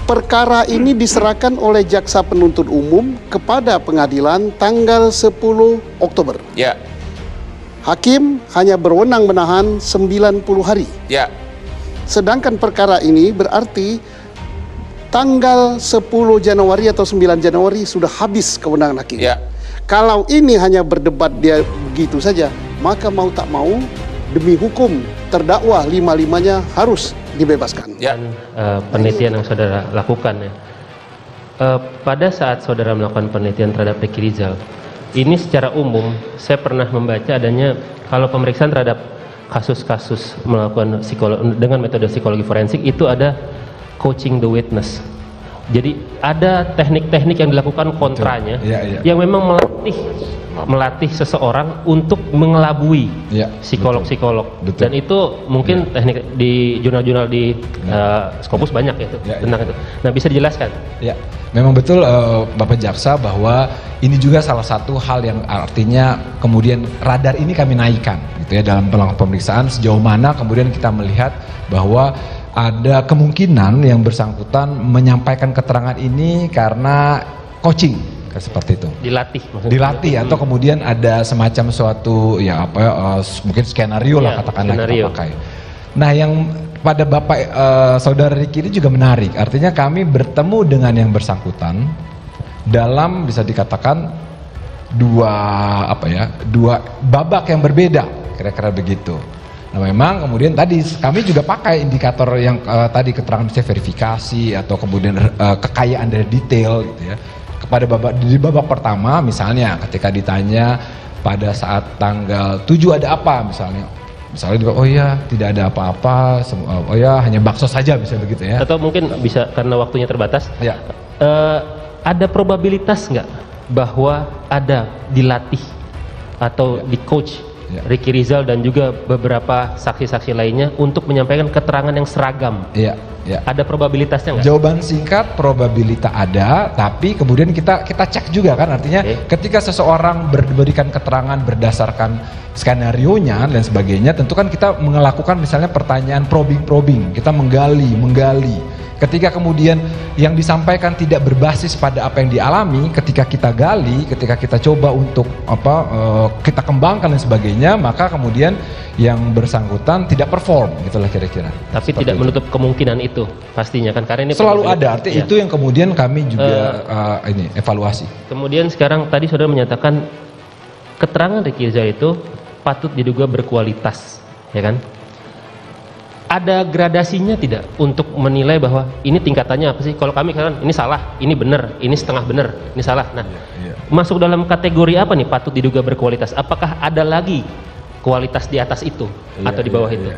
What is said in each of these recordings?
Perkara ini diserahkan oleh Jaksa Penuntut Umum kepada pengadilan tanggal 10 Oktober. Ya. Hakim hanya berwenang menahan 90 hari. Ya. Sedangkan perkara ini berarti tanggal 10 Januari atau 9 Januari sudah habis kewenangan hakim. Ya. Kalau ini hanya berdebat dia begitu saja, maka mau tak mau demi hukum terdakwa lima-limanya harus dibebaskan. Ya. Penelitian yang saudara lakukan ya. Pada saat saudara melakukan penelitian terhadap Ricky Rizal, ini secara umum saya pernah membaca adanya kalau pemeriksaan terhadap kasus-kasus melakukan dengan metode psikologi forensik itu ada coaching the witness. Jadi ada teknik-teknik yang dilakukan kontranya yang memang melatih seseorang untuk mengelabui psikolog-psikolog. Dan itu mungkin teknik di jurnal-jurnal di Scopus banyak ya itu tentang itu. Nah, bisa dijelaskan? Ya, memang betul Bapak Jaksa bahwa ini juga salah satu hal yang artinya kemudian radar ini kami naikkan gitu ya dalam pemeriksaan sejauh mana kemudian kita melihat bahwa ada kemungkinan yang bersangkutan menyampaikan keterangan ini karena coaching seperti itu. Dilatih maksudnya. Dilatih atau kemudian ada semacam suatu ya mungkin skenario lah katakanlah kita pakai. Nah, yang pada Bapak saudara Ricky ini juga menarik. Artinya kami bertemu dengan yang bersangkutan dalam bisa dikatakan dua babak yang berbeda kira-kira begitu. Nah, memang kemudian tadi kami juga pakai indikator yang tadi keterangan bisa verifikasi atau kemudian kekayaan dari detail gitu ya. Kepada di babak pertama misalnya ketika ditanya pada saat tanggal 7 ada apa misalnya oh ya tidak ada apa-apa, oh ya hanya bakso saja bisa begitu ya. Atau mungkin bisa karena waktunya terbatas. Ya. Ada probabilitas nggak bahwa ada dilatih atau di coach Ricky Rizal dan juga beberapa saksi-saksi lainnya untuk menyampaikan keterangan yang seragam? Iya. Ada probabilitasnya nggak? Jawaban singkat probabilitas ada, tapi kemudian kita cek juga kan, artinya ketika seseorang berikan keterangan berdasarkan skenario-nya dan sebagainya, tentu kan kita melakukan misalnya pertanyaan probing, kita menggali. Ketika kemudian yang disampaikan tidak berbasis pada apa yang dialami, ketika kita gali, ketika kita coba untuk kita kembangkan dan sebagainya, maka kemudian yang bersangkutan tidak perform, gitulah kira-kira. Tapi seperti tidak itu. Menutup kemungkinan itu pastinya kan, karena ini selalu ada. Artinya itu yang kemudian kami juga evaluasi. Kemudian sekarang tadi saudara menyatakan keterangan Ricky Rizal itu patut diduga berkualitas, ya kan? Ada gradasinya tidak untuk menilai bahwa ini tingkatannya apa sih? Kalau kami kan ini salah, ini benar, ini setengah benar, ini salah. Nah, masuk dalam kategori apa nih patut diduga berkualitas? Apakah ada lagi kualitas di atas itu atau di bawah itu?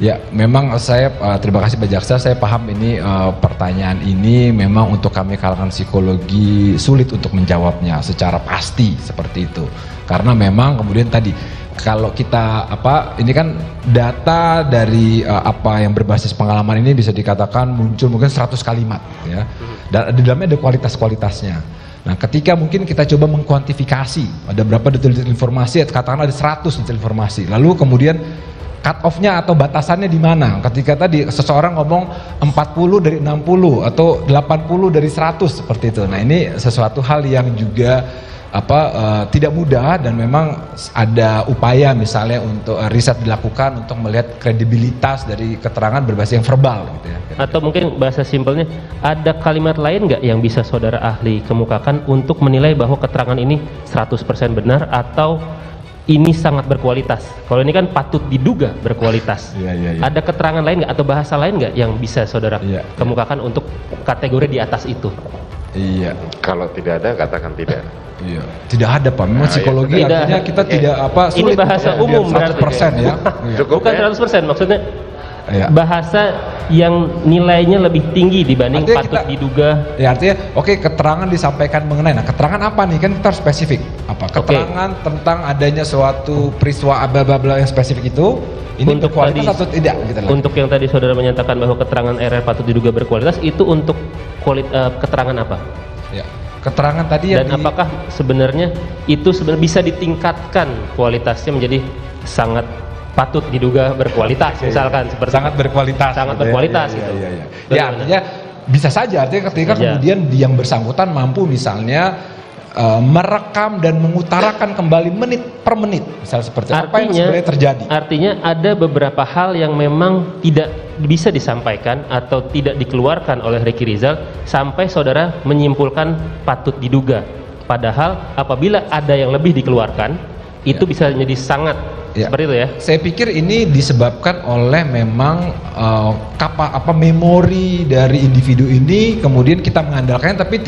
Ya, memang saya terima kasih Pak Jaksa, saya paham ini pertanyaan ini memang untuk kami kalangan psikologi sulit untuk menjawabnya secara pasti seperti itu. Karena memang kemudian tadi kalau kita ini kan data dari apa yang berbasis pengalaman ini bisa dikatakan muncul mungkin 100 kalimat ya. Dan di dalamnya ada kualitas-kualitasnya. Nah, ketika mungkin kita coba mengkuantifikasi ada berapa detail informasi, katakanlah ada 100 detail informasi. Lalu kemudian cut off-nya atau batasannya di mana? Ketika tadi seseorang ngomong 40 dari 60 atau 80 dari 100 seperti itu. Nah, ini sesuatu hal yang juga tidak mudah dan memang ada upaya misalnya untuk riset dilakukan untuk melihat kredibilitas dari keterangan berbasis yang verbal gitu ya. Atau mungkin bahasa simpelnya ada kalimat lain nggak yang bisa saudara ahli kemukakan untuk menilai bahwa keterangan ini 100% benar atau ini sangat berkualitas? Kalau ini kan patut diduga berkualitas. Ada keterangan lain nggak atau bahasa lain nggak yang bisa saudara kemukakan untuk kategori di atas itu? Iya. Kalau tidak ada katakan tidak. Iya. Tidak ada Pak. Memang psikologi artinya kita tidak sulit. Ini bahasa umum 100% ya. Bukan 100% maksudnya. Bahasa yang nilainya lebih tinggi dibanding artinya patut diduga. Ya artinya keterangan disampaikan mengenai. Nah, keterangan apa nih? Kan kita harus spesifik. Keterangan tentang adanya suatu peristiwa bla yang spesifik itu. Ini untuk kualitas atau tidak gitu lah. Untuk yang tadi saudara menyatakan bahwa keterangan RR patut diduga berkualitas, itu untuk keterangan apa? Ya, keterangan tadi yang apakah sebenarnya itu bisa ditingkatkan kualitasnya menjadi sangat patut diduga berkualitas misalkan seperti sangat berkualitas gitu berkualitas ya artinya bisa saja artinya ketika Iya. kemudian yang bersangkutan mampu misalnya merekam dan mengutarakan kembali menit per menit, misal seperti apa yang sebenarnya terjadi. Artinya ada beberapa hal yang memang tidak bisa disampaikan atau tidak dikeluarkan oleh Ricky Rizal sampai saudara menyimpulkan patut diduga. Padahal apabila ada yang lebih dikeluarkan, itu bisa menjadi sangat seperti itu ya. Saya pikir ini disebabkan oleh memang memori dari individu ini kemudian kita mengandalkannya tapi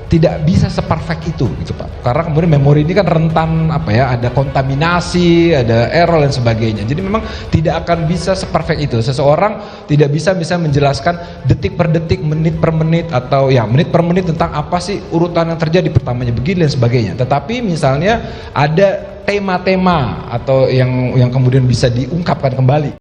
tidak bisa seperfect itu gitu Pak. Karena kemudian memori ini kan rentan ada kontaminasi, ada error dan sebagainya. Jadi memang tidak akan bisa seperfect itu. Seseorang tidak bisa menjelaskan detik per detik, menit per menit atau menit per menit tentang apa sih urutan yang terjadi, pertamanya begini dan sebagainya. Tetapi misalnya ada tema-tema atau yang kemudian bisa diungkapkan kembali.